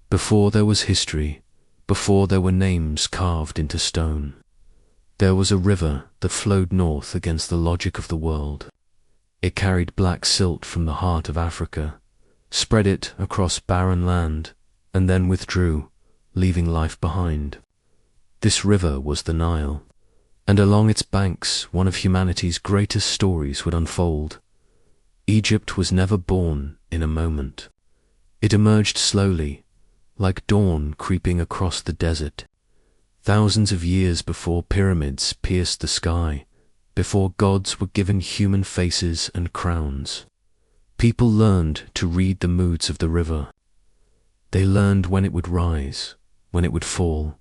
Before there was history, before there were names carved into stone, there was a river that flowed north against the logic of the world. It carried black silt from the heart of Africa, spread it across barren land, and then withdrew, leaving life behind. This river was the Nile, and along its banks one of humanity's greatest stories would unfold. Egypt was never born in a moment. It emerged slowly, like dawn creeping across the desert, thousands of years before pyramids pierced the sky, before gods were given human faces and crowns. People learned to read the moods of the river. They learned when it would rise, when it would fall,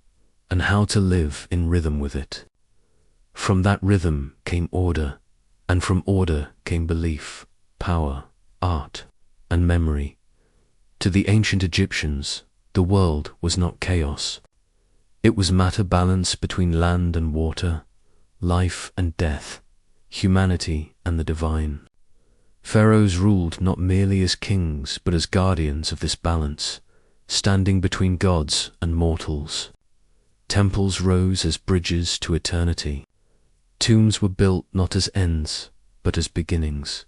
and how to live in rhythm with it. From that rhythm came order, and from order came belief, power, art, and memory. To the ancient Egyptians, the world was not chaos. It was matter balance between land and water, life and death, humanity and the divine. Pharaohs ruled not merely as kings but as guardians of this balance, standing between gods and mortals. Temples rose as bridges to eternity. Tombs were built not as ends, but as beginnings.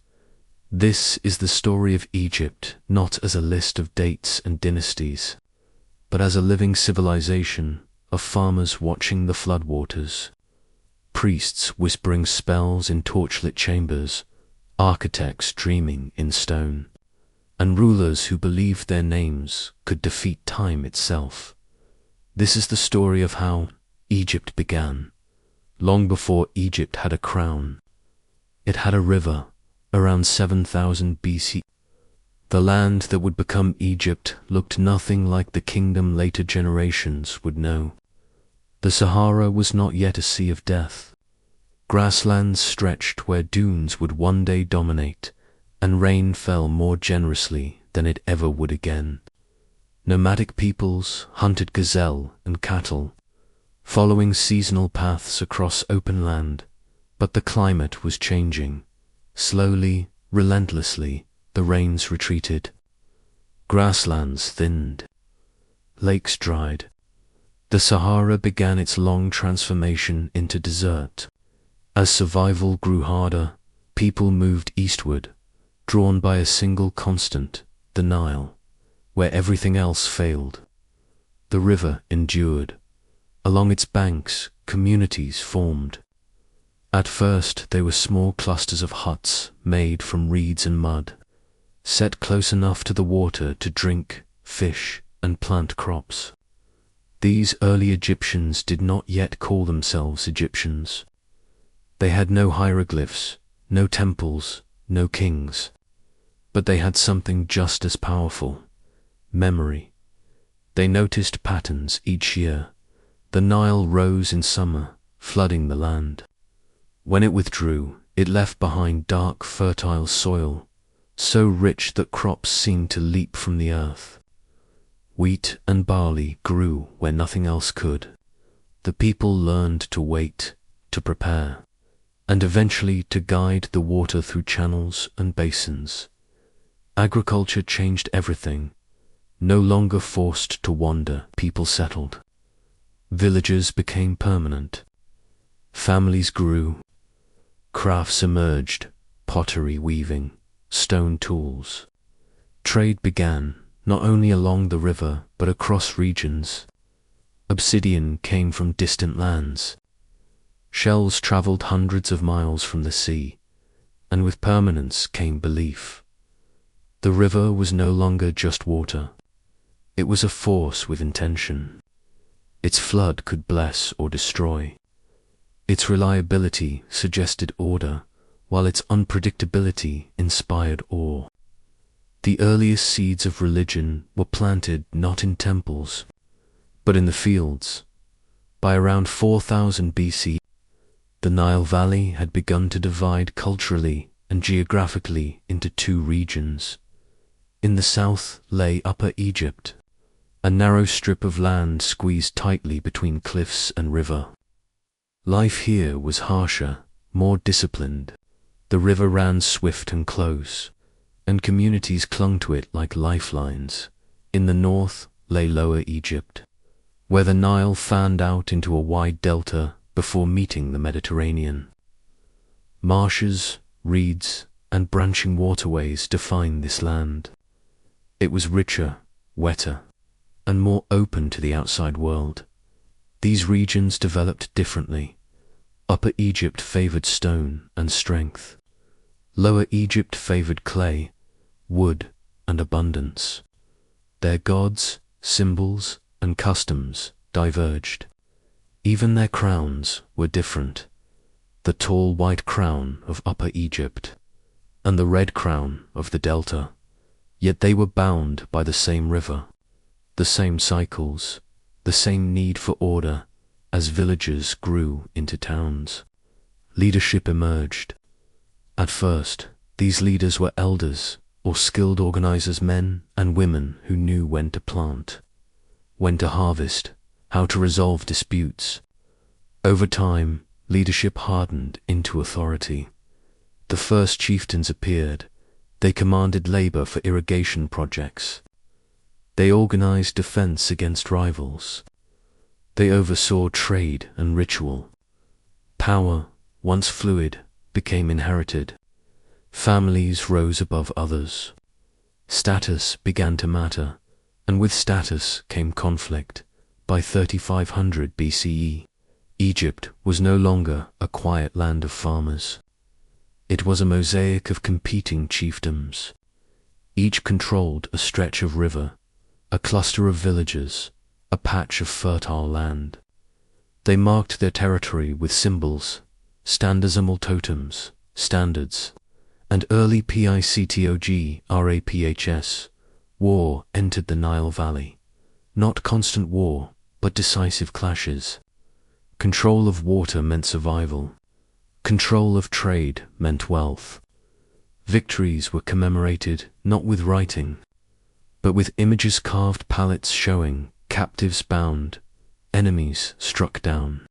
This is the story of Egypt, not as a list of dates and dynasties, but as a living civilization of farmers watching the floodwaters, priests whispering spells in torchlit chambers, architects dreaming in stone, and rulers who believed their names could defeat time itself. This is the story of how Egypt began, long before Egypt had a crown. It had a river, around 7000 BC. The land that would become Egypt looked nothing like the kingdom later generations would know. The Sahara was not yet a sea of death. Grasslands stretched where dunes would one day dominate, and rain fell more generously than it ever would again. Nomadic peoples hunted gazelle and cattle, following seasonal paths across open land, but the climate was changing. Slowly, relentlessly, the rains retreated. Grasslands thinned. Lakes dried. The Sahara began its long transformation into desert. As survival grew harder, people moved eastward, drawn by a single constant, the Nile, where everything else failed. The river endured. Along its banks, communities formed. At first, they were small clusters of huts made from reeds and mud, set close enough to the water to drink, fish, and plant crops. These early Egyptians did not yet call themselves Egyptians. They had no hieroglyphs, no temples, no kings. But they had something just as powerful: memory. They noticed patterns each year. The Nile rose in summer, flooding the land. When it withdrew, it left behind dark, fertile soil, so rich that crops seemed to leap from the earth. Wheat and barley grew where nothing else could. The people learned to wait, to prepare, and eventually to guide the water through channels and basins. Agriculture changed everything. No longer forced to wander, people settled. Villages became permanent. Families grew. Crafts emerged: pottery, weaving, stone tools. Trade began, not only along the river, but across regions. Obsidian came from distant lands. Shells traveled hundreds of miles from the sea, and with permanence came belief. The river was no longer just water. It was a force with intention. Its flood could bless or destroy. Its reliability suggested order, while its unpredictability inspired awe. The earliest seeds of religion were planted not in temples, but in the fields. By around 4000 BC, the Nile Valley had begun to divide culturally and geographically into two regions. In the south lay Upper Egypt, a narrow strip of land squeezed tightly between cliffs and river. Life here was harsher, more disciplined. The river ran swift and close, and communities clung to it like lifelines. In the north, lay Lower Egypt, where the Nile fanned out into a wide delta before meeting the Mediterranean. Marshes, reeds, and branching waterways define this land. It was richer, wetter, and more open to the outside world. These regions developed differently. Upper Egypt favored stone and strength. Lower Egypt favored clay, wood, and abundance. Their gods, symbols, and customs diverged. Even their crowns were different. The tall white crown of Upper Egypt and the red crown of the Delta. Yet they were bound by the same river, the same cycles, the same need for order as villages grew into towns. Leadership emerged. At first, these leaders were elders or skilled organizers, men and women who knew when to plant, when to harvest, how to resolve disputes. Over time, leadership hardened into authority. The first chieftains appeared. They commanded labor for irrigation projects. They organized defense against rivals. They oversaw trade and ritual. Power, once fluid, became inherited. Families rose above others. Status began to matter, and with status came conflict. By 3500 BCE, Egypt was no longer a quiet land of farmers. It was a mosaic of competing chiefdoms. Each controlled a stretch of river, a cluster of villages, a patch of fertile land. They marked their territory with symbols, standesimal totems, standards, and early PICTOG-RAPHS. War entered the Nile Valley. Not constant war, but decisive clashes. Control of water meant survival. Control of trade meant wealth. Victories were commemorated not with writing, but with images carved, palettes showing, captives bound, enemies struck down,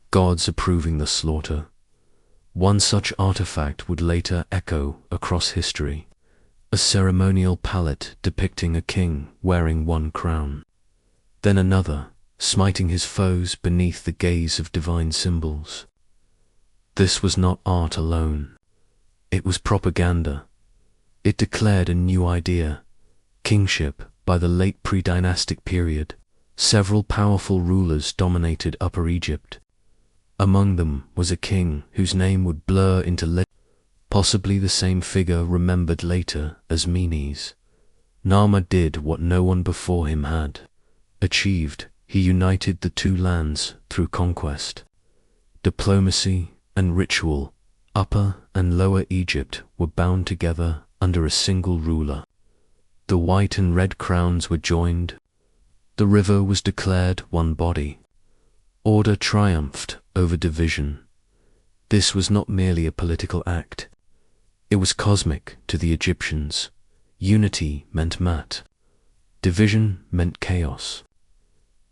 gods approving the slaughter. One such artifact would later echo across history, a ceremonial palette depicting a king wearing one crown. Then another, smiting his foes beneath the gaze of divine symbols. This was not art alone. It was propaganda. It declared a new idea, kingship. By the late pre-dynastic period, several powerful rulers dominated Upper Egypt. Among them was a king whose name would blur into legend, possibly the same figure remembered later as Menes. Narmer did what no one before him had achieved. He united the two lands through conquest. Diplomacy and ritual, Upper and Lower Egypt were bound together under a single ruler. The white and red crowns were joined. The river was declared one body. Order triumphed over division. This was not merely a political act. It was cosmic to the Egyptians. Unity meant Mat. Division meant chaos.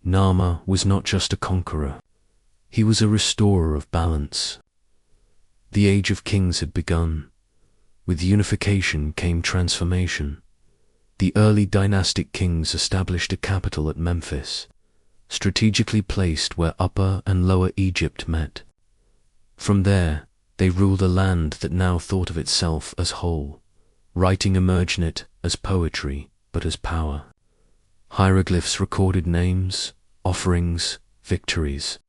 Narmer was not just a conqueror. He was a restorer of balance. The age of kings had begun. With unification came transformation. The early dynastic kings established a capital at Memphis, strategically placed where Upper and Lower Egypt met. From there, they ruled a land that now thought of itself as whole. Writing emerged in it as poetry, but as power. Hieroglyphs recorded names, offerings, victories.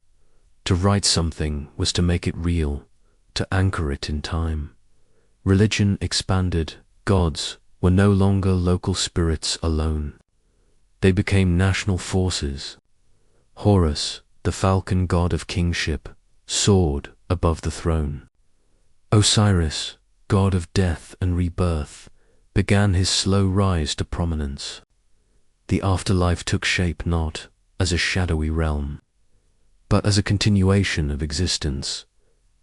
To write something was to make it real, to anchor it in time. Religion expanded. Gods were no longer local spirits alone. They became national forces. Horus, the falcon god of kingship, soared above the throne. Osiris, god of death and rebirth, began his slow rise to prominence. The afterlife took shape not as a shadowy realm, but as a continuation of existence.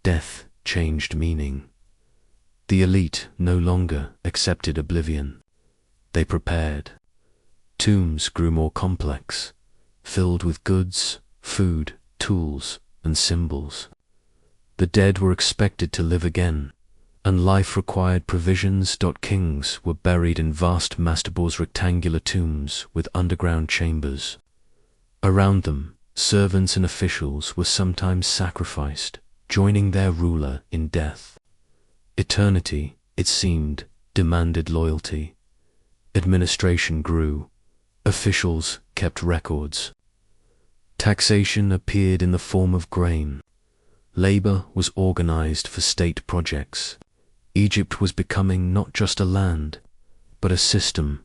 Death changed meaning. The elite no longer accepted oblivion. They prepared. Tombs grew more complex, filled with goods, food, tools, and symbols. The dead were expected to live again, and life required provisions. Kings were buried in vast mastabas, rectangular tombs with underground chambers. Around them, servants and officials were sometimes sacrificed, joining their ruler in death. Eternity, it seemed, demanded loyalty. Administration grew. Officials kept records. Taxation appeared in the form of grain. Labor was organized for state projects. Egypt was becoming not just a land, but a system,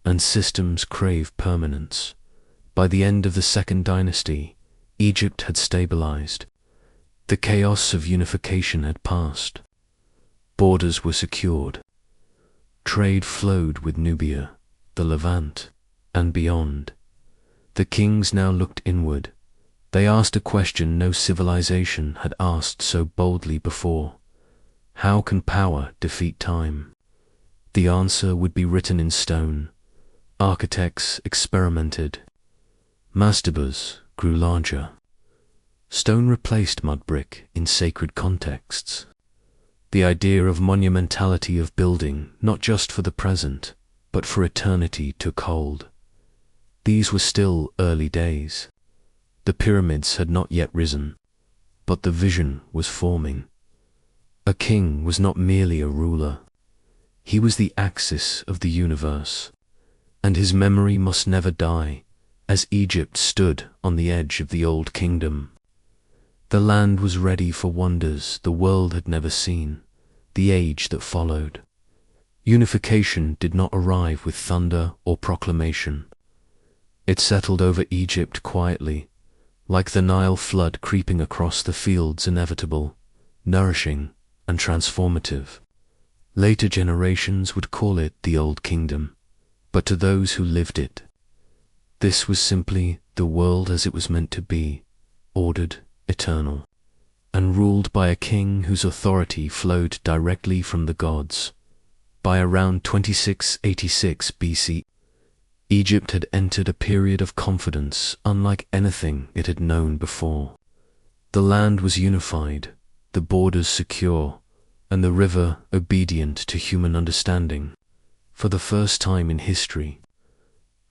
and systems crave permanence. By the end of the Second Dynasty, Egypt had stabilized. The chaos of unification had passed. Borders were secured. Trade flowed with Nubia, the Levant, and beyond. The kings now looked inward. They asked a question no civilization had asked so boldly before. How can power defeat time? The answer would be written in stone. Architects experimented. Mastabas grew larger. Stone replaced mud brick in sacred contexts. The idea of monumentality of building, not just for the present, but for eternity, took hold. These were still early days. The pyramids had not yet risen, but the vision was forming. A king was not merely a ruler. He was the axis of the universe, and his memory must never die, as Egypt stood on the edge of the old kingdom. The land was ready for wonders the world had never seen, the age that followed. Unification did not arrive with thunder or proclamation. It settled over Egypt quietly, like the Nile flood creeping across the fields, inevitable, nourishing, and transformative. Later generations would call it the Old Kingdom, but to those who lived it, this was simply the world as it was meant to be, ordered, eternal, and ruled by a king whose authority flowed directly from the gods. By around 2686 BC, Egypt had entered a period of confidence unlike anything it had known before. The land was unified, the borders secure, and the river obedient to human understanding. For the first time in history,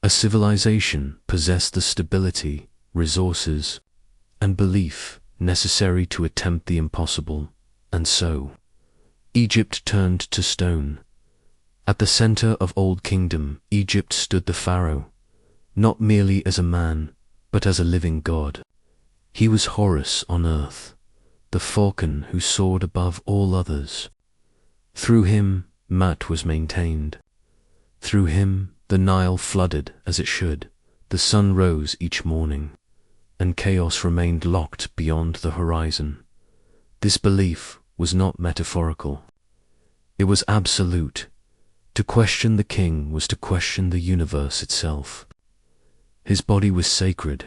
a civilization possessed the stability, resources, and belief necessary to attempt the impossible, and so Egypt turned to stone. At the center of Old Kingdom, Egypt stood the pharaoh, not merely as a man, but as a living god. He was Horus on earth, the falcon who soared above all others. Through him, Mat was maintained. Through him, the Nile flooded as it should, the sun rose each morning, and chaos remained locked beyond the horizon. This belief was not metaphorical. It was absolute. To question the king was to question the universe itself. His body was sacred.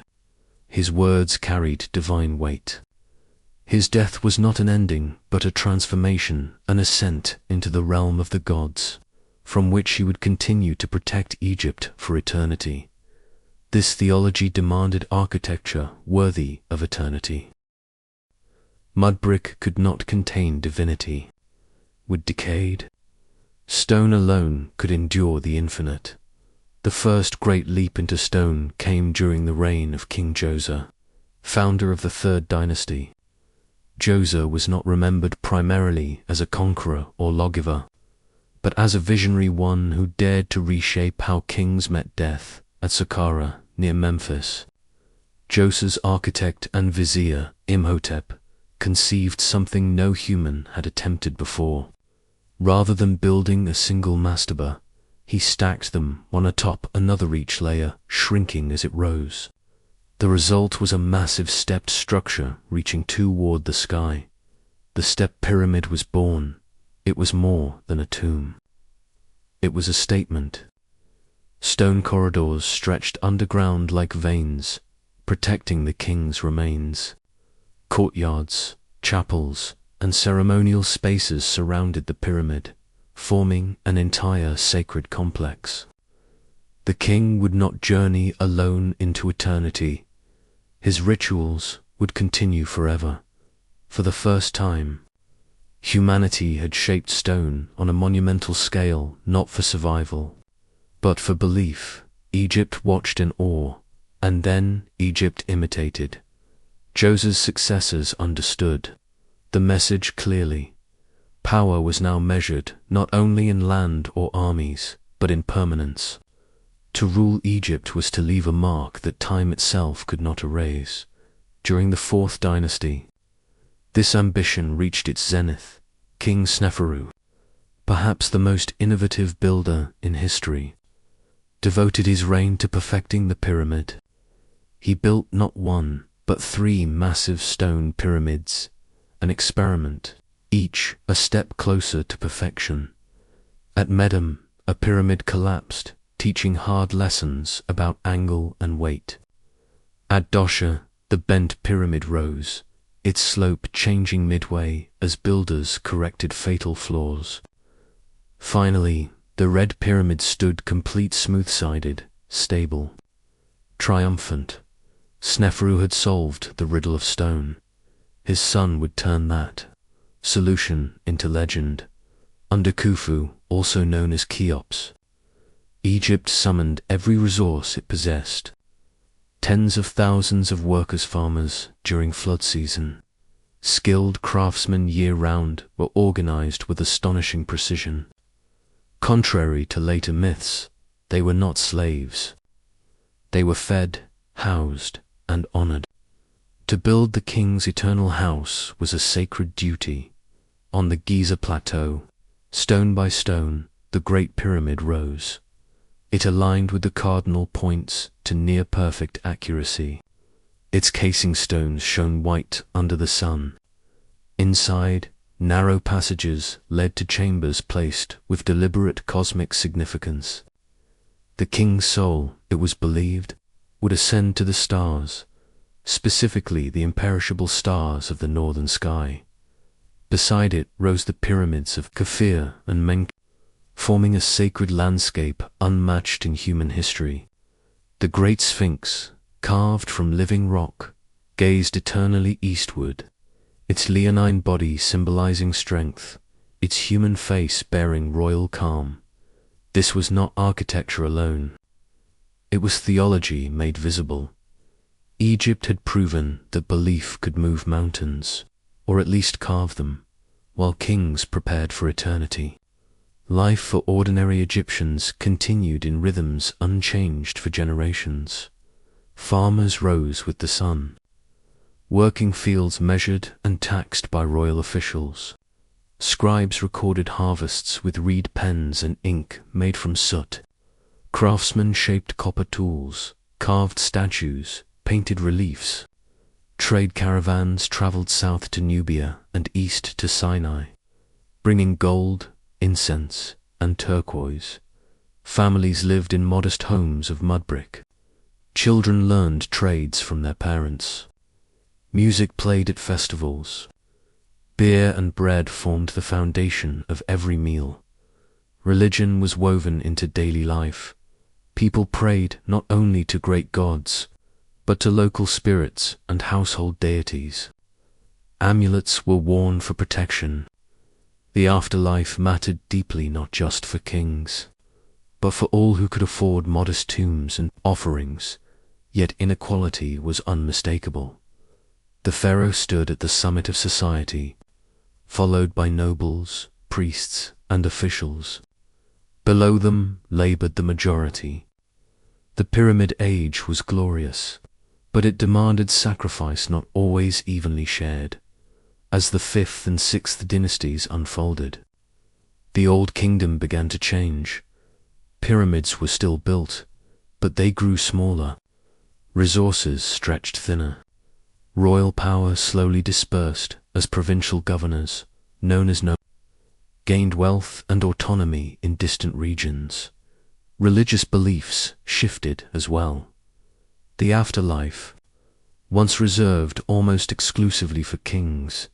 His words carried divine weight. His death was not an ending, but a transformation, an ascent into the realm of the gods, from which he would continue to protect Egypt for eternity. This theology demanded architecture worthy of eternity. Mud brick could not contain divinity. With decayed, stone alone could endure the infinite. The first great leap into stone came during the reign of King Djoser, founder of the Third Dynasty. Djoser was not remembered primarily as a conqueror or lawgiver, but as a visionary, one who dared to reshape how kings met death. At Saqqara, near Memphis, Djoser's architect and vizier, Imhotep, conceived something no human had attempted before. Rather than building a single mastaba, he stacked them one atop another, each layer shrinking as it rose. The result was a massive stepped structure reaching toward the sky. The step pyramid was born. It was more than a tomb. It was a statement. Stone corridors stretched underground like veins, protecting the king's remains. Courtyards, chapels, and ceremonial spaces surrounded the pyramid, forming an entire sacred complex. The king would not journey alone into eternity. His rituals would continue forever. For the first time, Humanity had shaped stone on a monumental scale, not for survival, but for belief. Egypt watched in awe, and then Egypt imitated. Djoser's successors understood the message clearly. Power was now measured not only in land or armies, but in permanence. To rule Egypt was to leave a mark that time itself could not erase. During the Fourth Dynasty, this ambition reached its zenith. King Sneferu, perhaps the most innovative builder in history, devoted his reign to perfecting the pyramid. He built not one, but 3 massive stone pyramids, an experiment, each a step closer to perfection. At Medum, a pyramid collapsed, teaching hard lessons about angle and weight. At Dosha, the bent pyramid rose, its slope changing midway as builders corrected fatal flaws. Finally, the Red Pyramid stood complete, smooth-sided, stable, triumphant. Sneferu had solved the riddle of stone. His son would turn that solution into legend. Under Khufu, also known as Cheops, Egypt summoned every resource it possessed. Tens of thousands of workers, farmers during flood season, skilled craftsmen year-round, were organized with astonishing precision. Contrary to later myths, they were not slaves. They were fed, housed, and honored. To build the king's eternal house was a sacred duty. On the Giza plateau, stone by stone, the Great Pyramid rose. It aligned with the cardinal points to near-perfect accuracy. Its casing stones shone white under the sun. Inside, narrow passages led to chambers placed with deliberate cosmic significance. The king's soul, it was believed, would ascend to the stars, specifically the imperishable stars of the northern sky. Beside it rose the pyramids of Kafir and Menkaure, forming a sacred landscape unmatched in human history. The Great Sphinx, carved from living rock, gazed eternally eastward, its leonine body symbolizing strength, its human face bearing royal calm. This was not architecture alone. It was theology made visible. Egypt had proven that belief could move mountains, or at least carve them, while kings prepared for eternity. Life for ordinary Egyptians continued in rhythms unchanged for generations. Farmers rose with the sun. Working fields measured and taxed by royal officials. Scribes recorded harvests with reed pens and ink made from soot. Craftsmen shaped copper tools, carved statues, painted reliefs. Trade caravans traveled south to Nubia and east to Sinai, bringing gold, incense, and turquoise. Families lived in modest homes of mud brick. Children learned trades from their parents. Music played at festivals. Beer and bread formed the foundation of every meal. Religion was woven into daily life. People prayed not only to great gods, but to local spirits and household deities. Amulets were worn for protection. The afterlife mattered deeply, not just for kings, but for all who could afford modest tombs and offerings, yet inequality was unmistakable. The pharaoh stood at the summit of society, followed by nobles, priests, and officials. Below them labored the majority. The pyramid age was glorious, but it demanded sacrifice not always evenly shared. As the 5th and 6th dynasties unfolded, the old kingdom began to change. Pyramids were still built, but they grew smaller. Resources stretched thinner. Royal power slowly dispersed as provincial governors, known as nobles, gained wealth and autonomy in distant regions. Religious beliefs shifted as well. The afterlife, once reserved almost exclusively for kings,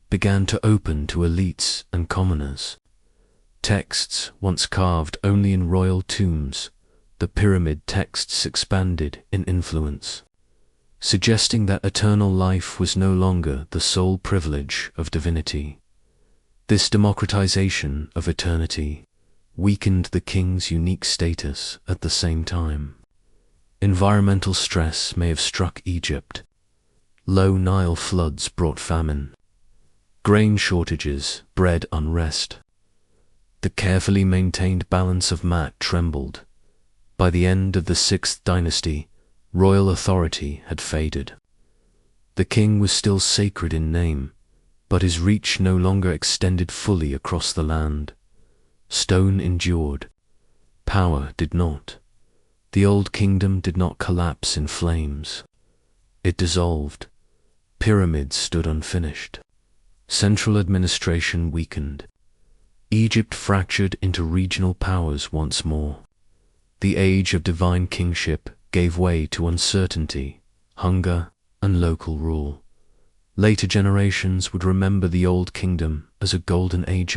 began to open to elites and commoners. Texts once carved only in royal tombs, the pyramid texts expanded in influence, suggesting that eternal life was no longer the sole privilege of divinity. This democratization of eternity weakened the king's unique status at the same time. Environmental stress may have struck Egypt. Low Nile floods brought famine. Grain shortages bred unrest. The carefully maintained balance of Maat trembled. By the end of the 6th dynasty, royal authority had faded. The king was still sacred in name, but his reach no longer extended fully across the land. Stone endured. Power did not. The old kingdom did not collapse in flames. It dissolved. Pyramids stood unfinished. Central administration weakened. Egypt fractured into regional powers once more. The age of divine kingship gave way to uncertainty, hunger, and local rule. Later generations would remember the old kingdom as a golden age,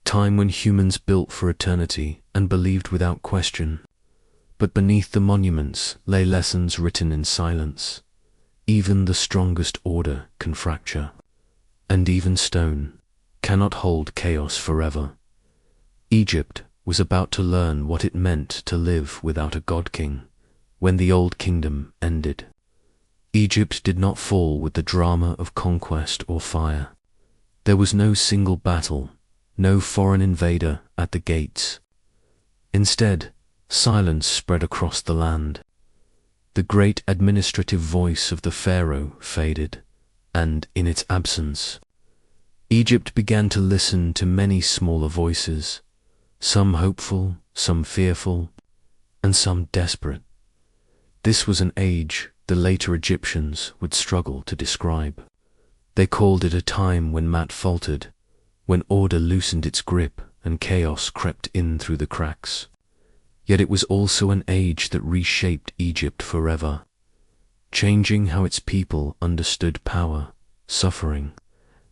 time when humans built for eternity and believed without question. But beneath the monuments lay lessons written in silence. Even the strongest order can fracture, and even stone cannot hold chaos forever. Egypt was about to learn what it meant to live without a god-king when the old kingdom ended. Egypt did not fall with the drama of conquest or fire. There was no single battle, no foreign invader at the gates. Instead, silence spread across the land. The great administrative voice of the pharaoh faded, and in its absence, Egypt began to listen to many smaller voices, some hopeful, some fearful, and some desperate. This was an age the later Egyptians would struggle to describe. They called it a time when Maat faltered, when order loosened its grip and chaos crept in through the cracks. Yet it was also an age that reshaped Egypt forever, changing how its people understood power, suffering,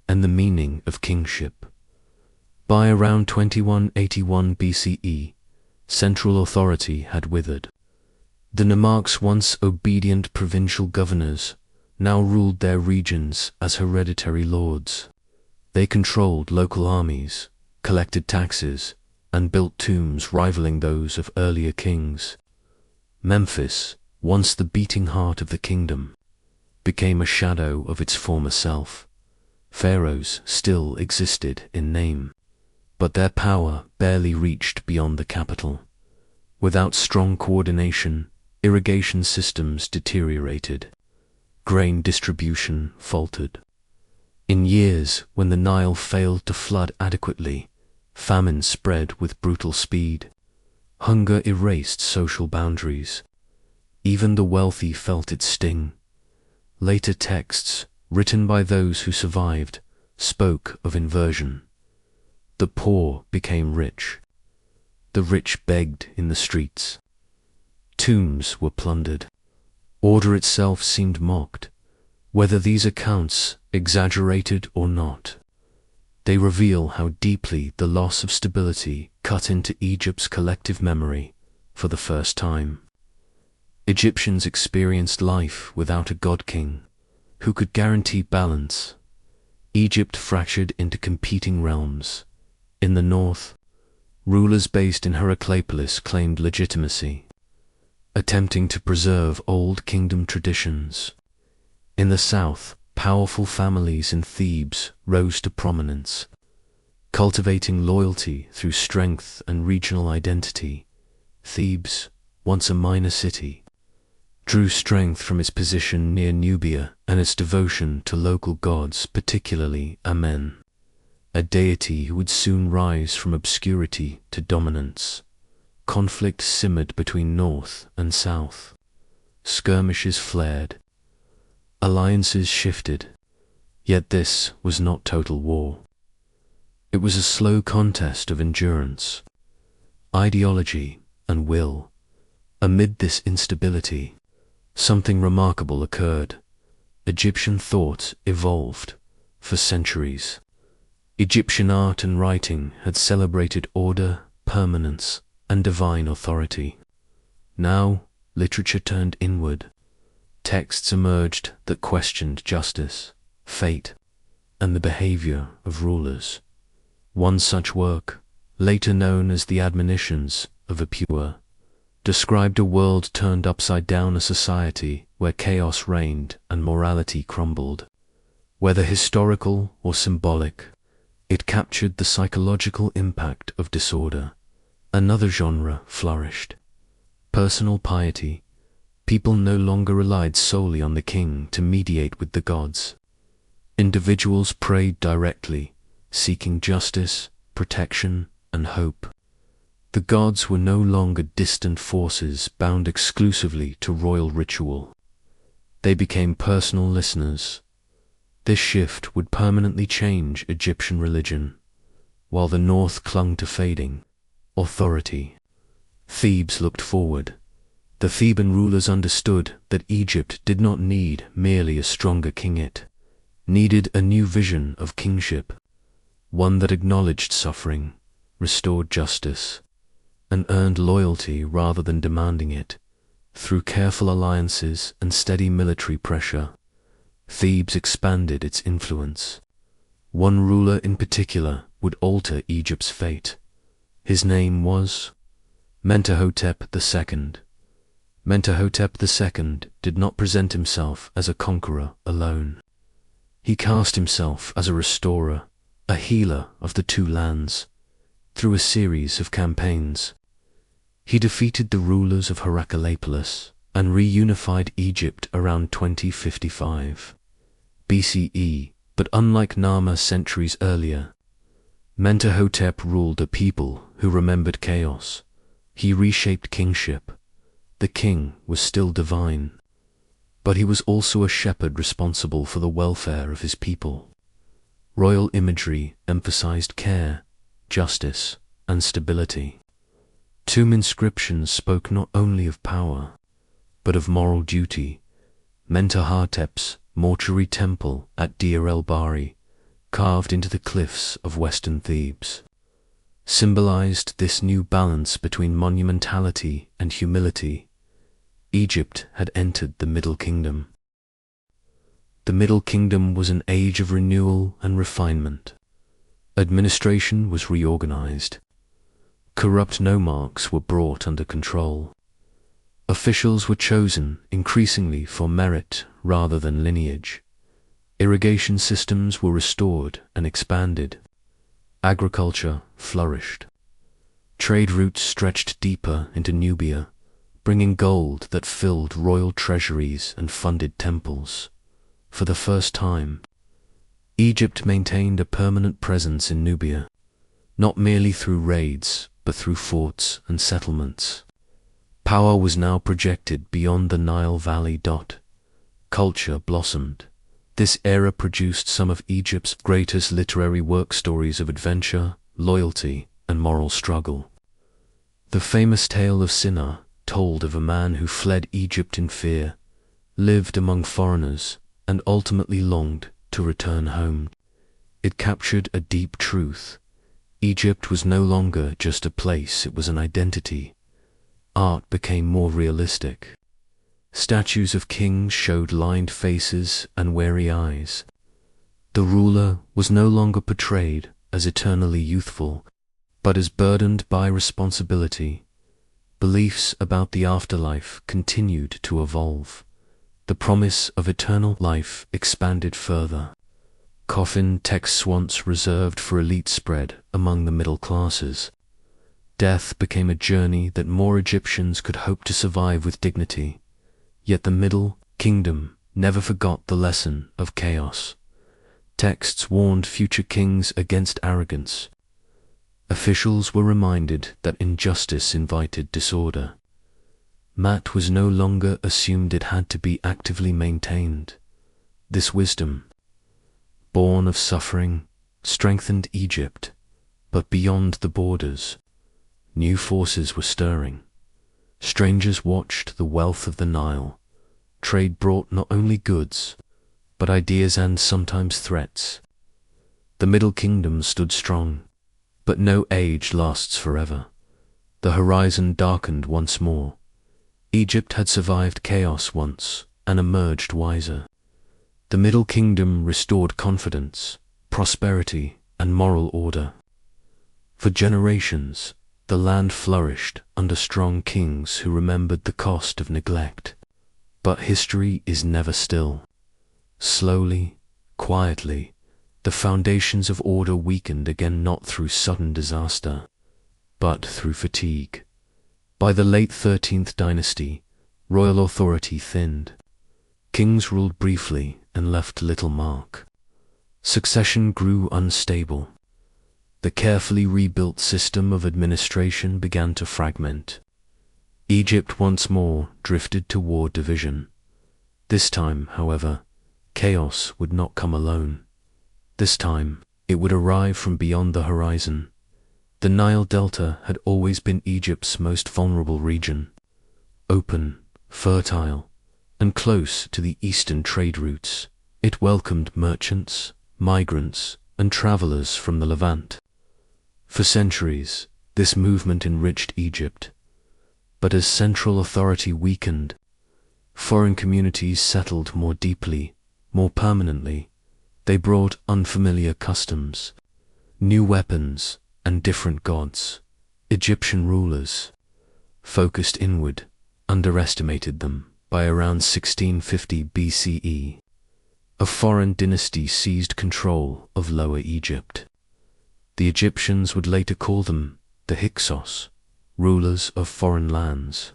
and the meaning of kingship. By around 2181 BCE, central authority had withered. The nomarchs, once obedient provincial governors, now ruled their regions as hereditary lords. They controlled local armies, collected taxes, and built tombs rivaling those of earlier kings. Memphis, once the beating heart of the kingdom, became a shadow of its former self. Pharaohs still existed in name, but their power barely reached beyond the capital. Without strong coordination, irrigation systems deteriorated. Grain distribution faltered. In years when the Nile failed to flood adequately, famine spread with brutal speed. Hunger erased social boundaries. Even the wealthy felt its sting. Later texts, written by those who survived, spoke of inversion. The poor became rich. The rich begged in the streets. Tombs were plundered. Order itself seemed mocked. Whether these accounts exaggerated or not, they reveal how deeply the loss of stability cut into Egypt's collective memory for the first time. Egyptians experienced life without a god-king who could guarantee balance. Egypt fractured into competing realms. In the north, rulers based in Heracleopolis claimed legitimacy, attempting to preserve old kingdom traditions. In the south, powerful families in Thebes rose to prominence, cultivating loyalty through strength and regional identity. Thebes, once a minor city, drew strength from its position near Nubia and its devotion to local gods, particularly Amen, a deity who would soon rise from obscurity to dominance. Conflict simmered between north and south. Skirmishes flared. Alliances shifted. Yet this was not total war. It was a slow contest of endurance, ideology, and will. Amid this instability, something remarkable occurred. Egyptian thought evolved for centuries. Egyptian art and writing had celebrated order, permanence, and divine authority. Now, literature turned inward. Texts emerged that questioned justice, fate, and the behavior of rulers. One such work, later known as the Admonitions of Epicure, described a world turned upside down, a society where chaos reigned and morality crumbled. Whether historical or symbolic, it captured the psychological impact of disorder. Another genre flourished: personal piety. People no longer relied solely on the king to mediate with the gods. Individuals prayed directly, seeking justice, protection, and hope. The gods were no longer distant forces bound exclusively to royal ritual. They became personal listeners. This shift would permanently change Egyptian religion. While the north clung to fading authority, Thebes looked forward. The Theban rulers understood that Egypt did not need merely a stronger king, it needed a new vision of kingship, one that acknowledged suffering, restored justice, and earned loyalty rather than demanding it. Through careful alliances and steady military pressure, Thebes expanded its influence. One ruler in particular would alter Egypt's fate. His name was Mentuhotep II. Mentuhotep II did not present himself as a conqueror alone. He cast himself as a restorer, a healer of the two lands. Through a series of campaigns, he defeated the rulers of Heracleopolis and reunified Egypt around 2055 BCE. But unlike Narmer centuries earlier, Mentuhotep ruled a people who remembered chaos. He reshaped kingship. The king was still divine, but he was also a shepherd responsible for the welfare of his people. Royal imagery emphasized care, justice, and stability. Tomb inscriptions spoke not only of power, but of moral duty. Mentuhotep's mortuary temple at Deir el-Bahari, carved into the cliffs of western Thebes, symbolized this new balance between monumentality and humility. Egypt had entered the Middle Kingdom. The Middle Kingdom was an age of renewal and refinement. Administration was reorganized. Corrupt nomarchs were brought under control. Officials were chosen increasingly for merit rather than lineage. Irrigation systems were restored and expanded. Agriculture flourished. Trade routes stretched deeper into Nubia, bringing gold that filled royal treasuries and funded temples. For the first time, Egypt maintained a permanent presence in Nubia, not merely through raids, but through forts and settlements. Power was now projected beyond the Nile Valley. Culture blossomed. This era produced some of Egypt's greatest literary work, stories of adventure, loyalty, and moral struggle. The famous tale of Sinar told of a man who fled Egypt in fear, lived among foreigners, and ultimately longed to return home. It captured a deep truth. Egypt was no longer just a place, it was an identity. Art became more realistic. Statues of kings showed lined faces and weary eyes. The ruler was no longer portrayed as eternally youthful, but as burdened by responsibility. Beliefs about the afterlife continued to evolve. The promise of eternal life expanded further. Coffin texts once reserved for elite spread among the middle classes. Death became a journey that more Egyptians could hope to survive with dignity. Yet the Middle Kingdom never forgot the lesson of chaos. Texts warned future kings against arrogance. Officials were reminded that injustice invited disorder. Mat was no longer assumed, it had to be actively maintained. This wisdom, born of suffering, strengthened Egypt, but beyond the borders, new forces were stirring. Strangers watched the wealth of the Nile. Trade brought not only goods, but ideas and sometimes threats. The Middle Kingdom stood strong, but no age lasts forever. The horizon darkened once more. Egypt had survived chaos once and emerged wiser. The Middle Kingdom restored confidence, prosperity, and moral order. For generations, the land flourished under strong kings who remembered the cost of neglect. But history is never still. Slowly, quietly, the foundations of order weakened again, not through sudden disaster, but through fatigue. By the late 13th dynasty, royal authority thinned. Kings ruled briefly and left little mark. Succession grew unstable. The carefully rebuilt system of administration began to fragment. Egypt once more drifted toward division. This time, however, chaos would not come alone. This time, it would arrive from beyond the horizon. The Nile Delta had always been Egypt's most vulnerable region. Open, fertile, and close to the eastern trade routes, it welcomed merchants, migrants, and travelers from the Levant. For centuries, this movement enriched Egypt. But as central authority weakened, foreign communities settled more deeply, more permanently. They brought unfamiliar customs, new weapons, and different gods. Egyptian rulers, focused inward, underestimated them. By around 1650 BCE, a foreign dynasty seized control of Lower Egypt. The Egyptians would later call them the Hyksos, rulers of foreign lands.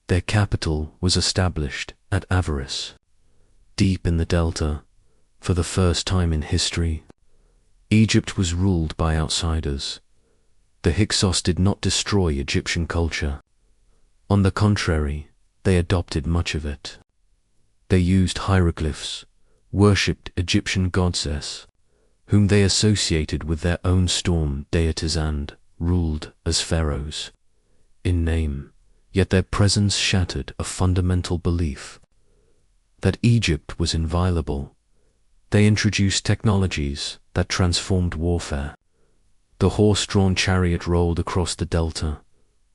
Their capital was established at Avaris, deep in the delta. For the first time in history, Egypt was ruled by outsiders. The Hyksos did not destroy Egyptian culture. On the contrary, they adopted much of it. They used hieroglyphs, worshipped Egyptian goddesses, whom they associated with their own storm deities, and ruled as pharaohs. In name, yet their presence shattered a fundamental belief that Egypt was inviolable. They introduced technologies that transformed warfare. The horse-drawn chariot rolled across the delta.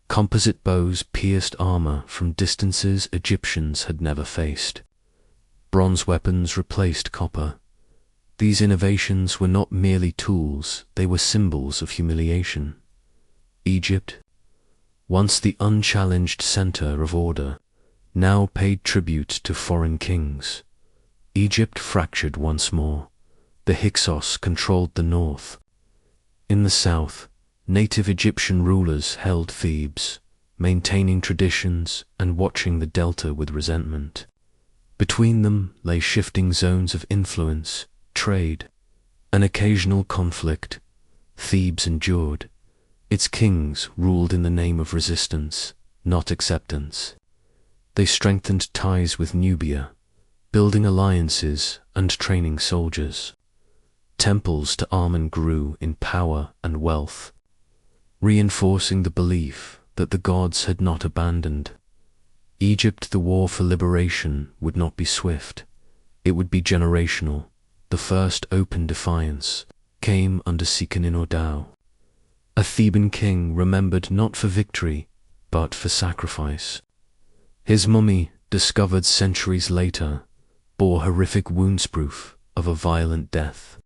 Composite bows pierced armor from distances Egyptians had never faced. Bronze weapons replaced copper. These innovations were not merely tools, they were symbols of humiliation. Egypt, once the unchallenged center of order, now paid tribute to foreign kings. Egypt fractured once more. The Hyksos controlled the north. In the south, native Egyptian rulers held Thebes, maintaining traditions and watching the delta with resentment. Between them lay shifting zones of influence, trade, and occasional conflict. Thebes endured. Its kings ruled in the name of resistance, not acceptance. They strengthened ties with Nubia, building alliances and training soldiers. Temples to Amun grew in power and wealth, reinforcing the belief that the gods had not abandoned. Egypt, the war for liberation would not be swift. It would be generational. The first open defiance came under Seqen-in-Ordau, a Theban king remembered not for victory, but for sacrifice. His mummy, discovered centuries later, bore horrific wounds, proof of a violent death.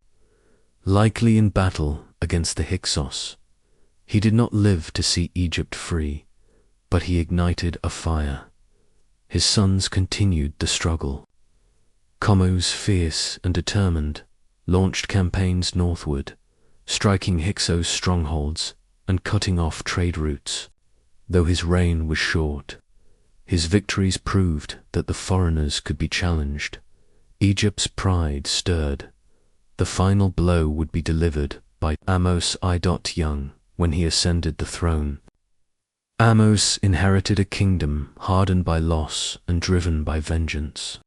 Likely in battle against the Hyksos, he did not live to see Egypt free, but he ignited a fire. His sons continued the struggle. Khomuz, fierce and determined, launched campaigns northward, striking Hyksos strongholds and cutting off trade routes. Though his reign was short, his victories proved that the foreigners could be challenged. Egypt's pride stirred. The final blow would be delivered by Ahmose I. Young when he ascended the throne. Ahmose inherited a kingdom hardened by loss and driven by vengeance.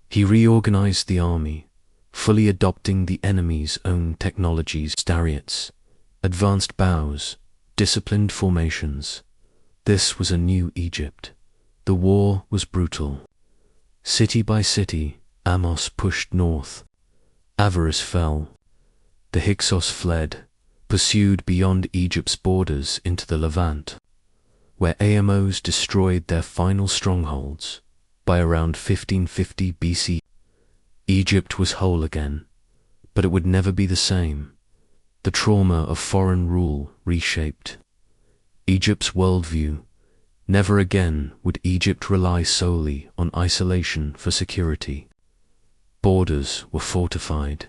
He reorganized the army, fully adopting the enemy's own technologies, chariots, advanced bows, disciplined formations. This was a new Egypt. The war was brutal. City by city, Ahmose pushed north. Avaris fell. The Hyksos fled, pursued beyond Egypt's borders into the Levant, where Ahmose destroyed their final strongholds. By around 1550 BC, Egypt was whole again, but it would never be the same. The trauma of foreign rule reshaped Egypt's worldview. Never again would Egypt rely solely on isolation for security. Borders were fortified.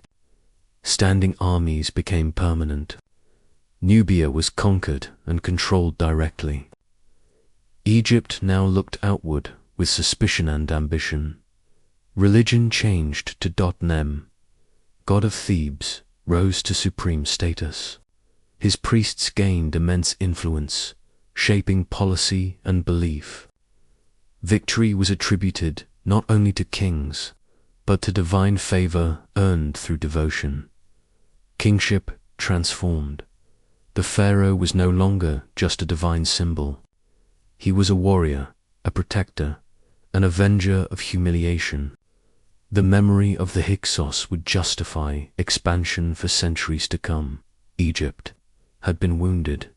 Standing armies became permanent. Nubia was conquered and controlled directly. Egypt now looked outward with suspicion and ambition. Religion changed to Nem, god of Thebes, rose to supreme status. His priests gained immense influence, shaping policy and belief. Victory was attributed not only to kings, but to divine favor earned through devotion. Kingship transformed. The pharaoh was no longer just a divine symbol. He was a warrior, a protector, an avenger of humiliation. The memory of the Hyksos would justify expansion for centuries to come. Egypt had been wounded.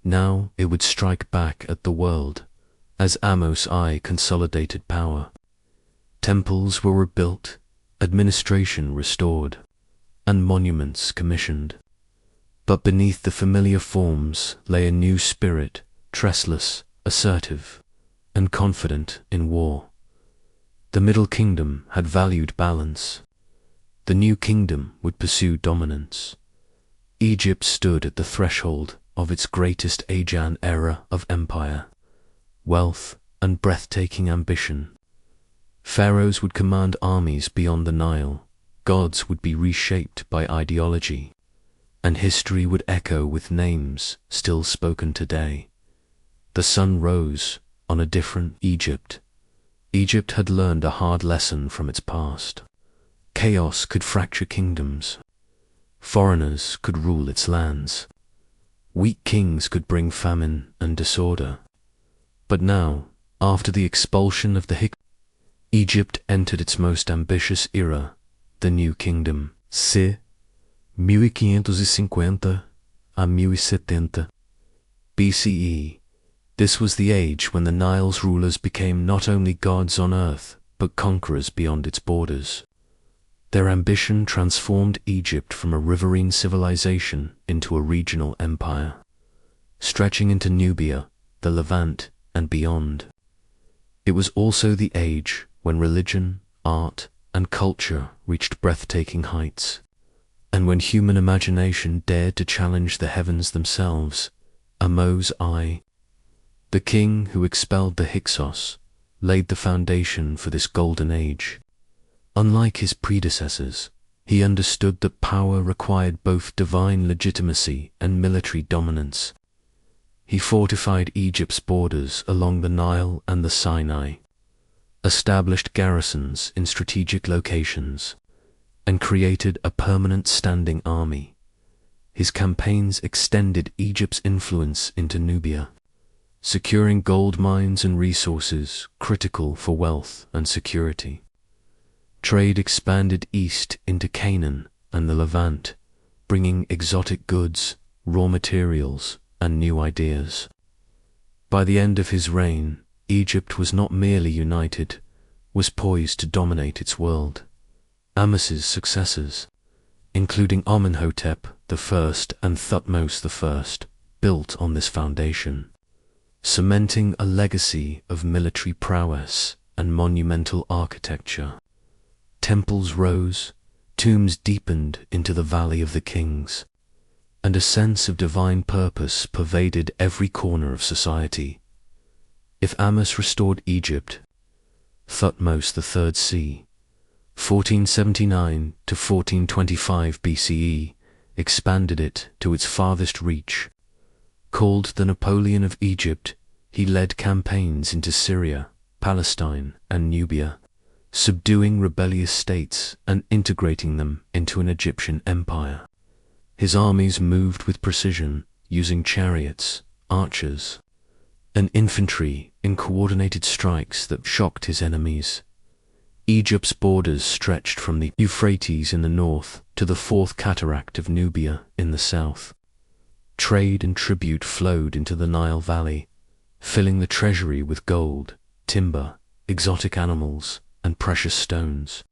Now it would strike back at the world as Amos I consolidated power. Temples were rebuilt, administration restored, and monuments commissioned. But beneath the familiar forms lay a new spirit, restless, assertive, and confident in war. The Middle Kingdom had valued balance. The New Kingdom would pursue dominance. Egypt stood at the threshold of its greatest Aegean era of empire, wealth and breathtaking ambition. Pharaohs would command armies beyond the Nile, gods would be reshaped by ideology, and history would echo with names still spoken today. The sun rose on a different Egypt. Egypt had learned a hard lesson from its past. Chaos could fracture kingdoms. Foreigners could rule its lands. Weak kings could bring famine and disorder. But now, after the expulsion of the Hyksos, Egypt entered its most ambitious era, the New Kingdom. C. 1550 a 1070 BCE. This was the age when the Nile's rulers became not only gods on earth, but conquerors beyond its borders. Their ambition transformed Egypt from a riverine civilization into a regional empire, stretching into Nubia, the Levant, and beyond. It was also the age when religion, art, and culture reached breathtaking heights, and when human imagination dared to challenge the heavens themselves. Amos I, the king who expelled the Hyksos, laid the foundation for this golden age. Unlike his predecessors, he understood that power required both divine legitimacy and military dominance. He fortified Egypt's borders along the Nile and the Sinai, established garrisons in strategic locations, and created a permanent standing army. His campaigns extended Egypt's influence into Nubia, securing gold mines and resources critical for wealth and security. Trade expanded east into Canaan and the Levant, bringing exotic goods, raw materials, and new ideas. By the end of his reign, Egypt was not merely united, was poised to dominate its world. Amos's successors, including Amenhotep I and Thutmose I, built on this foundation, cementing a legacy of military prowess and monumental architecture. Temples rose, tombs deepened into the Valley of the Kings, and a sense of divine purpose pervaded every corner of society. If Amos restored Egypt, Thutmose III c. 1479 to 1425 BCE expanded it to its farthest reach. Called the Napoleon of Egypt, he led campaigns into Syria, Palestine, and Nubia, subduing rebellious states and integrating them into an Egyptian empire. His armies moved with precision, using chariots, archers, and infantry in coordinated strikes that shocked his enemies. Egypt's borders stretched from the Euphrates in the north to the Fourth Cataract of Nubia in the south. Trade and tribute flowed into the Nile Valley, filling the treasury with gold, timber, exotic animals, and precious stones.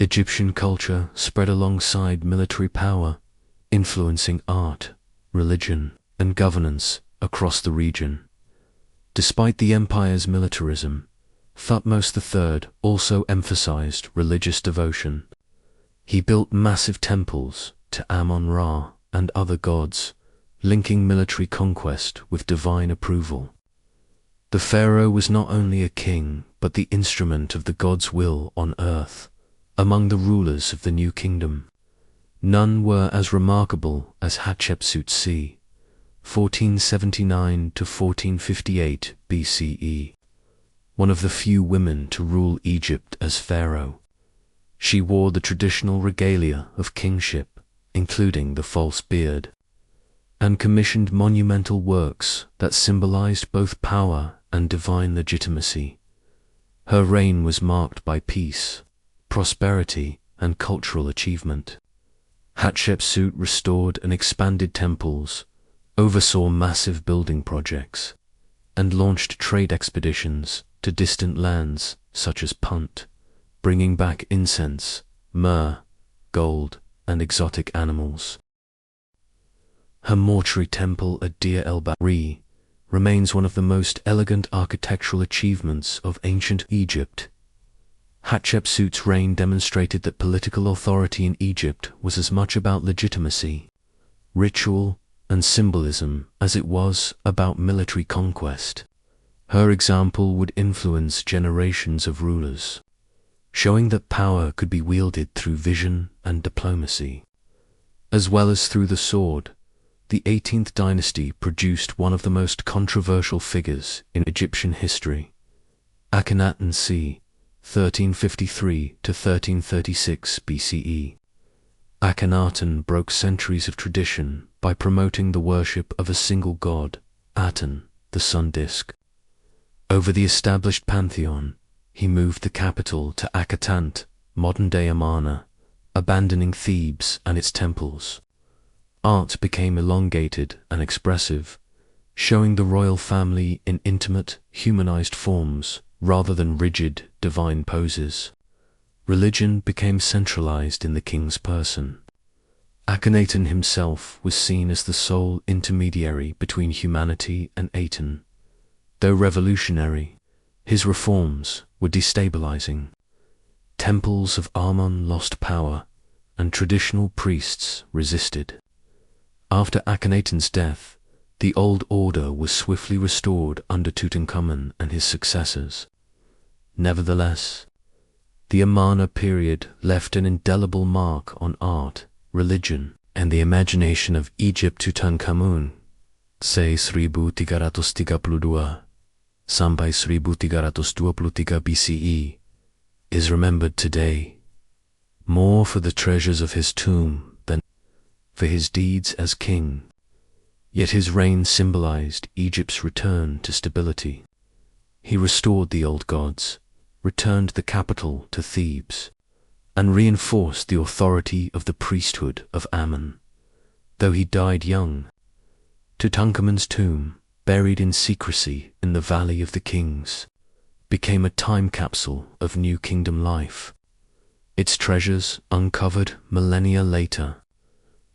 Egyptian culture spread alongside military power, influencing art, religion, and governance across the region. Despite the empire's militarism, Thutmose III also emphasized religious devotion. He built massive temples to Amun-Ra and other gods, linking military conquest with divine approval. The pharaoh was not only a king, but the instrument of the god's will on earth. Among the rulers of the new kingdom, none were as remarkable as Hatshepsut c. 1479 to 1458 BCE, one of the few women to rule Egypt as pharaoh. She wore the traditional regalia of kingship, including the false beard, and commissioned monumental works that symbolized both power and divine legitimacy. Her reign was marked by peace, prosperity, and cultural achievement. Hatshepsut restored and expanded temples, oversaw massive building projects, and launched trade expeditions to distant lands such as Punt, bringing back incense, myrrh, gold, and exotic animals. Her mortuary temple at Deir el-Bahri remains one of the most elegant architectural achievements of ancient Egypt. Hatshepsut's reign demonstrated that political authority in Egypt was as much about legitimacy, ritual, and symbolism as it was about military conquest. Her example would influence generations of rulers, showing that power could be wielded through vision and diplomacy, as well as through the sword. The 18th dynasty produced one of the most controversial figures in Egyptian history, Akhenaten c. 1353 to 1336 BCE. Akhenaten broke centuries of tradition by promoting the worship of a single god, Aten, the sun disk. Over the established pantheon, he moved the capital to Akhetant, modern-day Amarna, abandoning Thebes and its temples. Art became elongated and expressive, showing the royal family in intimate, humanized forms rather than rigid, divine poses. Religion became centralized in the king's person. Akhenaten himself was seen as the sole intermediary between humanity and Aten. Though revolutionary, his reforms were destabilizing. Temples of Amun lost power, and traditional priests resisted. After Akhenaten's death, the old order was swiftly restored under Tutankhamun and his successors. Nevertheless, the Amarna period left an indelible mark on art, religion, and the imagination of Egypt. Tutankhamun, c. 1332 sampai 1323 BCE, is remembered today, more for the treasures of his tomb than for his deeds as king. Yet his reign symbolized Egypt's return to stability. He restored the old gods, returned the capital to Thebes, and reinforced the authority of the priesthood of Amun. Though he died young, Tutankhamun's tomb, buried in secrecy in the Valley of the Kings, became a time capsule of New Kingdom life. Its treasures, uncovered millennia later,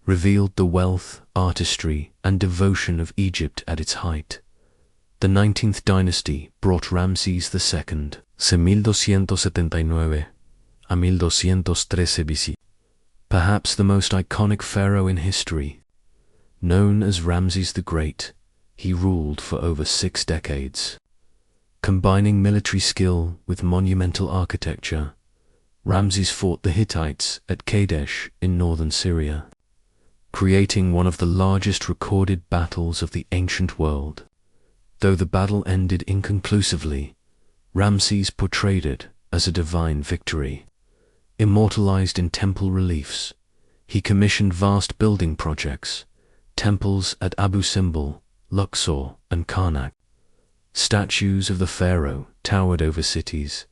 revealed the wealth, artistry, and devotion of Egypt at its height. The 19th dynasty brought Ramses II, c. 1279 a 1213 BC, perhaps the most iconic pharaoh in history. Known as Ramses the Great, he ruled for over 6 decades. Combining military skill with monumental architecture, Ramses fought the Hittites at Kadesh in northern Syria, creating one of the largest recorded battles of the ancient world. Though the battle ended inconclusively, Ramses portrayed it as a divine victory. Immortalized in temple reliefs, he commissioned vast building projects, temples at Abu Simbel, Luxor, and Karnak. Statues of the pharaoh towered over cities,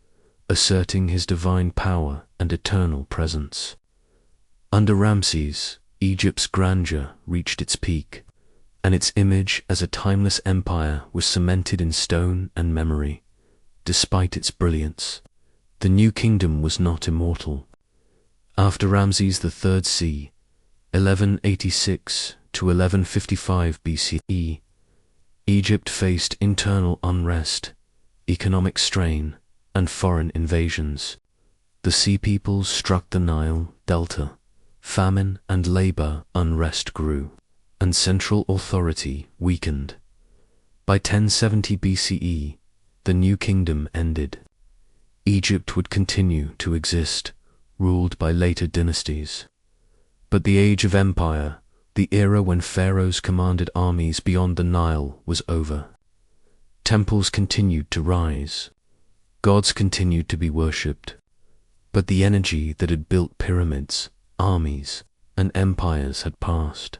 asserting his divine power and eternal presence. Under Ramses, Egypt's grandeur reached its peak, and its image as a timeless empire was cemented in stone and memory. Despite its brilliance, the new kingdom was not immortal. After Ramses III c. 1186 to 1155 BCE, Egypt faced internal unrest, economic strain, and foreign invasions. The Sea Peoples struck the Nile Delta. Famine and labor unrest grew, and central authority weakened. By 1070 BCE, the New Kingdom ended. Egypt would continue to exist, ruled by later dynasties. But the age of empire, the era when pharaohs commanded armies beyond the Nile, was over. Temples continued to rise. Gods continued to be worshipped. But the energy that had built pyramids, armies, and empires had passed.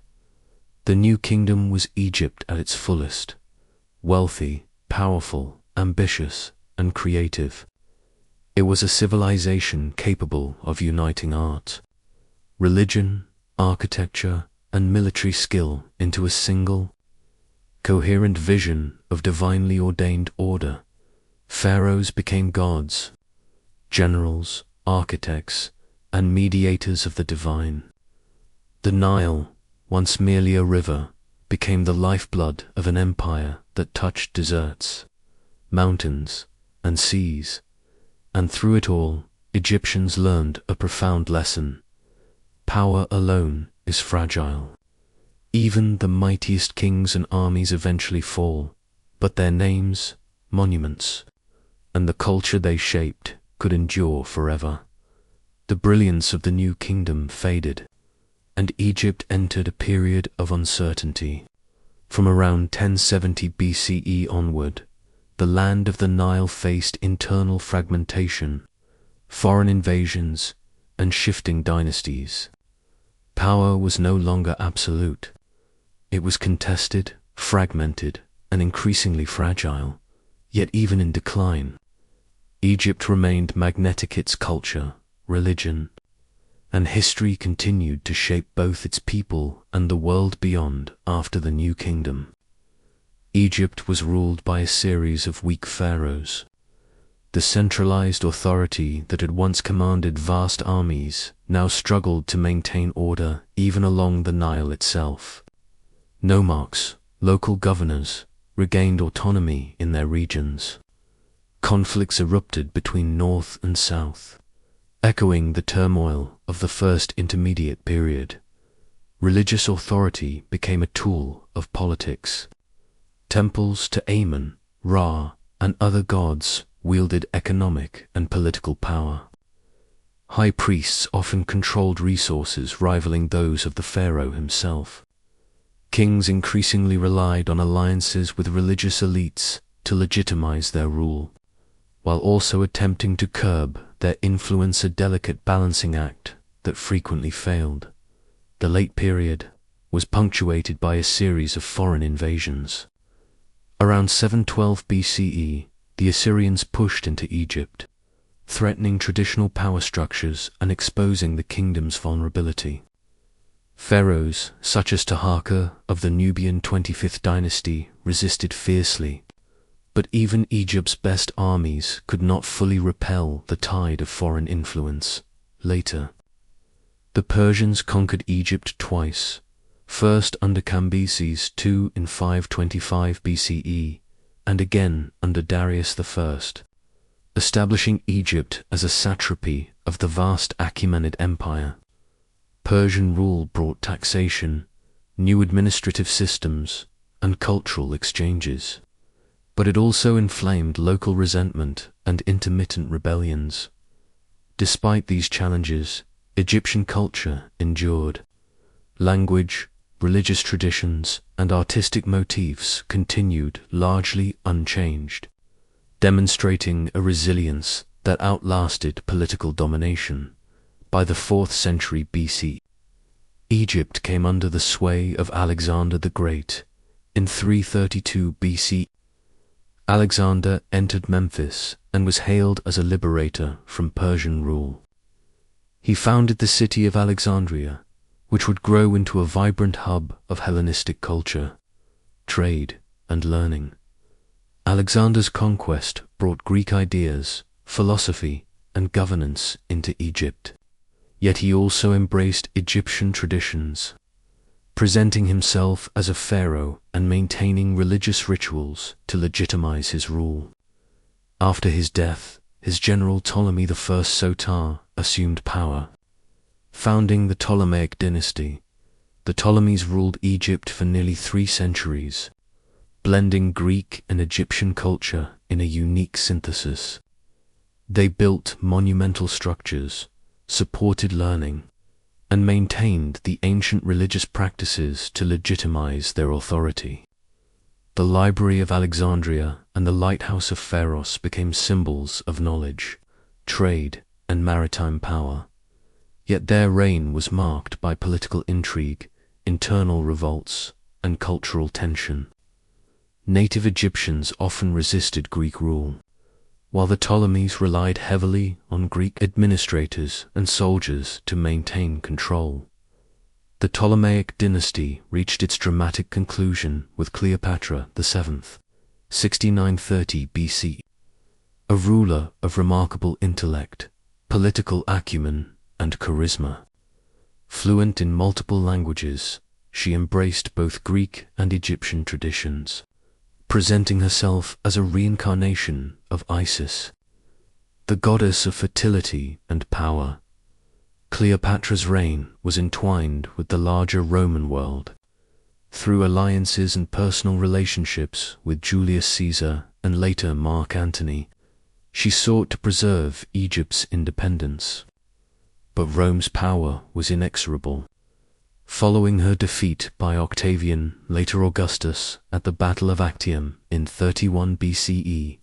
The New Kingdom was Egypt at its fullest, wealthy, powerful, ambitious, and creative. It was a civilization capable of uniting art, religion, architecture, and military skill into a single, coherent vision of divinely ordained order. Pharaohs became gods, generals, architects, and mediators of the divine. The Nile, once merely a river, became the lifeblood of an empire that touched deserts, mountains, and seas. And through it all, Egyptians learned a profound lesson. Power alone is fragile. Even the mightiest kings and armies eventually fall, but their names, monuments, and the culture they shaped could endure forever. The brilliance of the New Kingdom faded, and Egypt entered a period of uncertainty. From around 1070 BCE onward, the land of the Nile faced internal fragmentation, foreign invasions, and shifting dynasties. Power was no longer absolute. It was contested, fragmented, and increasingly fragile, yet even in decline. Egypt remained magnetic. Its culture, religion, and history continued to shape both its people and the world beyond. After the New Kingdom, Egypt was ruled by a series of weak pharaohs. The centralized authority that had once commanded vast armies now struggled to maintain order even along the Nile itself. Nomarchs, local governors, regained autonomy in their regions. Conflicts erupted between north and south, echoing the turmoil of the First Intermediate Period. Religious authority became a tool of politics. Temples to Amun, Ra, and other gods wielded economic and political power. High priests often controlled resources rivaling those of the pharaoh himself. Kings increasingly relied on alliances with religious elites to legitimize their rule, while also attempting to curb their influence, a delicate balancing act that frequently failed. The late period was punctuated by a series of foreign invasions. Around 712 BCE, the Assyrians pushed into Egypt, threatening traditional power structures and exposing the kingdom's vulnerability. Pharaohs such as Taharqa of the Nubian 25th dynasty resisted fiercely, but even Egypt's best armies could not fully repel the tide of foreign influence. Later, the Persians conquered Egypt twice, first under Cambyses II in 525 BCE, and again under Darius I, establishing Egypt as a satrapy of the vast Achaemenid Empire. Persian rule brought taxation, new administrative systems, and cultural exchanges. But it also inflamed local resentment and intermittent rebellions. Despite these challenges, Egyptian culture endured. Language, religious traditions, and artistic motifs continued largely unchanged, demonstrating a resilience that outlasted political domination. By the 4th century BC, Egypt came under the sway of Alexander the Great. In 332 BC, Alexander entered Memphis and was hailed as a liberator from Persian rule. He founded the city of Alexandria, which would grow into a vibrant hub of Hellenistic culture, trade, and learning. Alexander's conquest brought Greek ideas, philosophy, and governance into Egypt. Yet he also embraced Egyptian traditions, presenting himself as a pharaoh and maintaining religious rituals to legitimize his rule. After his death, his general Ptolemy I Soter assumed power. Founding the Ptolemaic dynasty, the Ptolemies ruled Egypt for nearly 3 centuries, blending Greek and Egyptian culture in a unique synthesis. They built monumental structures, supported learning, and maintained the ancient religious practices to legitimize their authority. The Library of Alexandria and the Lighthouse of Pharos became symbols of knowledge, trade, and maritime power. Yet their reign was marked by political intrigue, internal revolts, and cultural tension. Native Egyptians often resisted Greek rule, while the Ptolemies relied heavily on Greek administrators and soldiers to maintain control. The Ptolemaic dynasty reached its dramatic conclusion with Cleopatra VII, 6930 BC. A ruler of remarkable intellect, political acumen, and charisma. Fluent in multiple languages, she embraced both Greek and Egyptian traditions, presenting herself as a reincarnation of Isis, the goddess of fertility and power. Cleopatra's reign was entwined with the larger Roman world. Through alliances and personal relationships with Julius Caesar and later Mark Antony, she sought to preserve Egypt's independence. But Rome's power was inexorable. Following her defeat by Octavian, later Augustus, at the Battle of Actium in 31 BCE,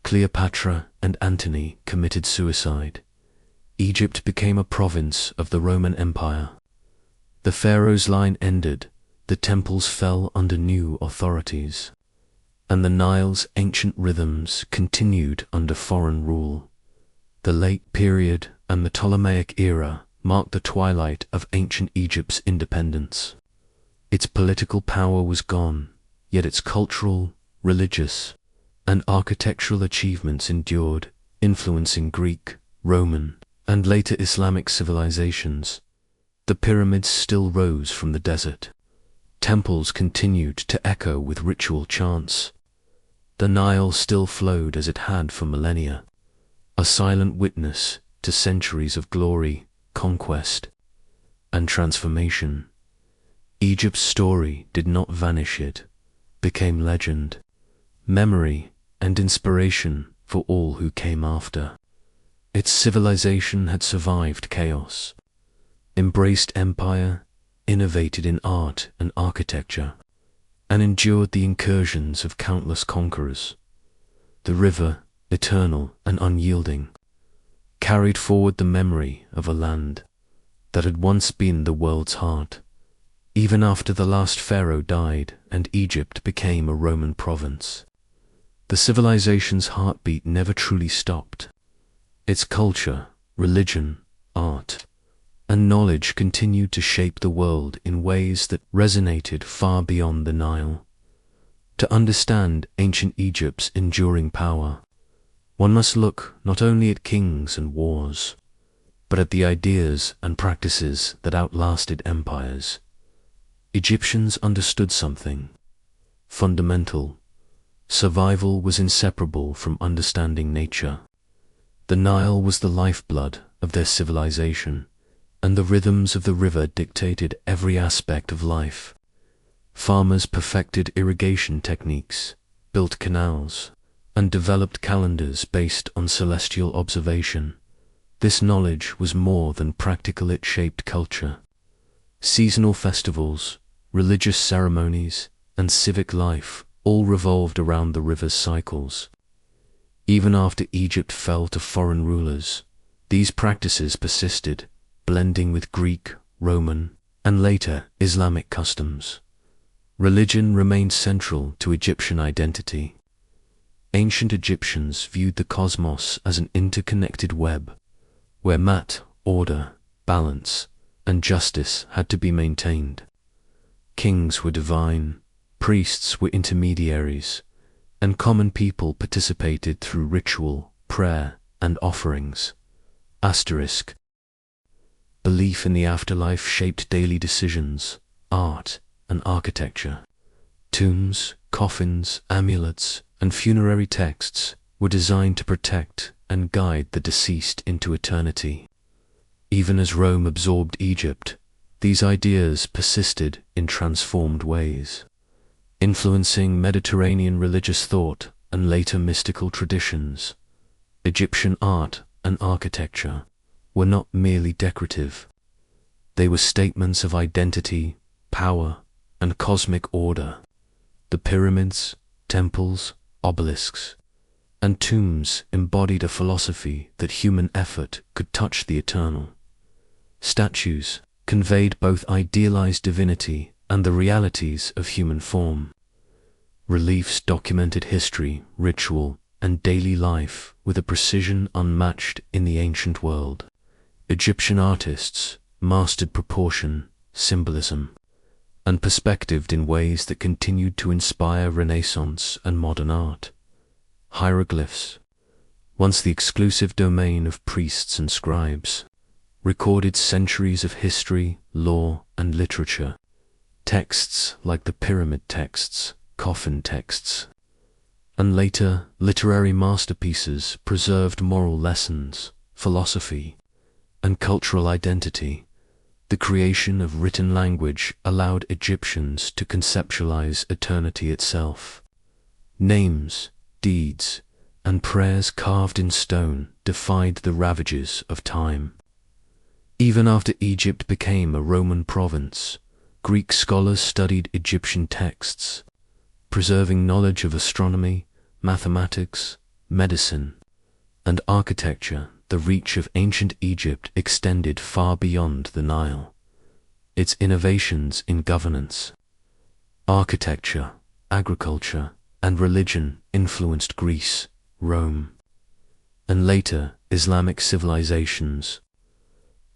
Cleopatra and Antony committed suicide. Egypt became a province of the Roman Empire. The pharaoh's line ended, the temples fell under new authorities, and the Nile's ancient rhythms continued under foreign rule. The late period and the Ptolemaic era marked the twilight of ancient Egypt's independence. Its political power was gone, yet its cultural, religious, and architectural achievements endured, influencing Greek, Roman, and later Islamic civilizations. The pyramids still rose from the desert. Temples continued to echo with ritual chants. The Nile still flowed as it had for millennia, a silent witness to centuries of glory, conquest, and transformation. Egypt's story did not vanish, it became legend, memory, and inspiration for all who came after. Its civilization had survived chaos, embraced empire, innovated in art and architecture, and endured the incursions of countless conquerors. The river, eternal and unyielding, carried forward the memory of a land that had once been the world's heart, even after the last pharaoh died and Egypt became a Roman province. The civilization's heartbeat never truly stopped. Its culture, religion, art, and knowledge continued to shape the world in ways that resonated far beyond the Nile. To understand ancient Egypt's enduring power, one must look not only at kings and wars, but at the ideas and practices that outlasted empires. Egyptians understood something fundamental. Survival was inseparable from understanding nature. The Nile was the lifeblood of their civilization, and the rhythms of the river dictated every aspect of life. Farmers perfected irrigation techniques, built canals, and developed calendars based on celestial observation. This knowledge was more than practical, it shaped culture. Seasonal festivals, religious ceremonies, and civic life all revolved around the river's cycles. Even after Egypt fell to foreign rulers, these practices persisted, blending with Greek, Roman, and later Islamic customs. Religion remained central to Egyptian identity. Ancient Egyptians viewed the cosmos as an interconnected web, where order, balance, and justice had to be maintained. Kings were divine, priests were intermediaries, and common people participated through ritual, prayer, and offerings. Belief in the afterlife shaped daily decisions, art, and architecture. Tombs, coffins, amulets, and funerary texts were designed to protect and guide the deceased into eternity. Even as Rome absorbed Egypt, these ideas persisted in transformed ways, influencing Mediterranean religious thought and later mystical traditions. Egyptian art and architecture were not merely decorative. They were statements of identity, power, and cosmic order. The pyramids, temples, obelisks, and tombs embodied a philosophy that human effort could touch the eternal. Statues conveyed both idealized divinity and the realities of human form. Reliefs documented history, ritual, and daily life with a precision unmatched in the ancient world. Egyptian artists mastered proportion, symbolism, and perspective in ways that continued to inspire Renaissance and modern art. Hieroglyphs, once the exclusive domain of priests and scribes, recorded centuries of history, law, and literature. Texts like the pyramid texts, coffin texts, and later literary masterpieces preserved moral lessons, philosophy, and cultural identity. The creation of written language allowed Egyptians to conceptualize eternity itself. Names, deeds, and prayers carved in stone defied the ravages of time. Even after Egypt became a Roman province, Greek scholars studied Egyptian texts, preserving knowledge of astronomy, mathematics, medicine, and architecture. The reach of ancient Egypt extended far beyond the Nile. Its innovations in governance, architecture, agriculture, and religion influenced Greece, Rome, and later Islamic civilizations.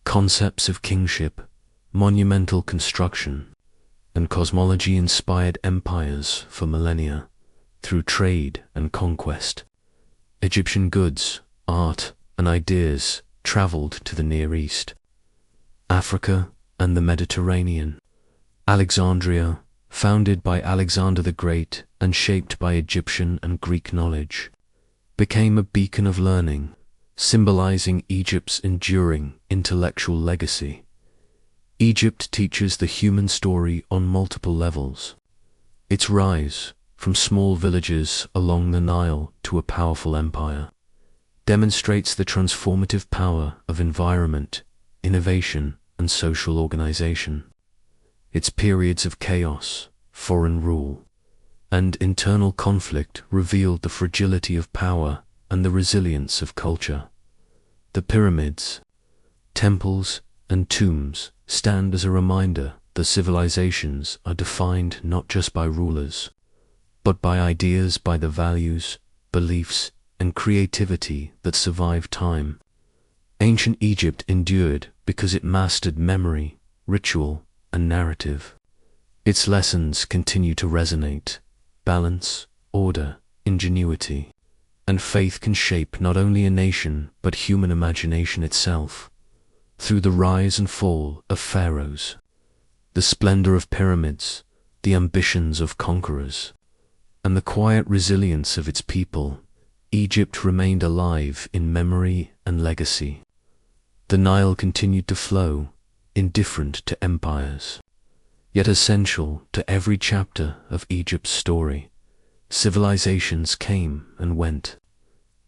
Concepts of kingship, monumental construction, and cosmology inspired empires for millennia. Through trade and conquest, Egyptian goods, art, and ideas traveled to the Near East, Africa, and the Mediterranean. Alexandria, founded by Alexander the Great and shaped by Egyptian and Greek knowledge, became a beacon of learning, symbolizing Egypt's enduring intellectual legacy. Egypt teaches the human story on multiple levels. Its rise, from small villages along the Nile to a powerful empire, demonstrates the transformative power of environment, innovation, and social organization. Its periods of chaos, foreign rule, and internal conflict revealed the fragility of power and the resilience of culture. The pyramids, temples, and tombs stand as a reminder that civilizations are defined not just by rulers, but by ideas, by the values, beliefs, and creativity that survive time. Ancient Egypt endured because it mastered memory, ritual, and narrative. Its lessons continue to resonate. Balance, order, ingenuity, and faith can shape not only a nation but human imagination itself. Through the rise and fall of pharaohs, the splendor of pyramids, the ambitions of conquerors, and the quiet resilience of its people, Egypt remained alive in memory and legacy. The Nile continued to flow, indifferent to empires, yet essential to every chapter of Egypt's story. Civilizations came and went,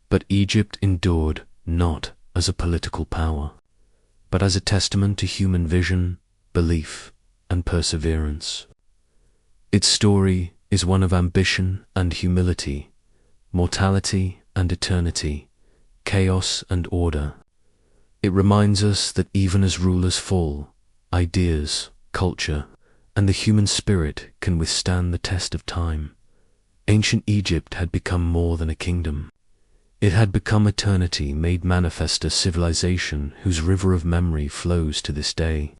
but Egypt endured not as a political power, but as a testament to human vision, belief, and perseverance. Its story is one of ambition and humility, mortality and eternity, chaos and order. It reminds us that even as rulers fall, ideas, culture, and the human spirit can withstand the test of time. Ancient Egypt had become more than a kingdom. It had become eternity made manifest, a civilization whose river of memory flows to this day.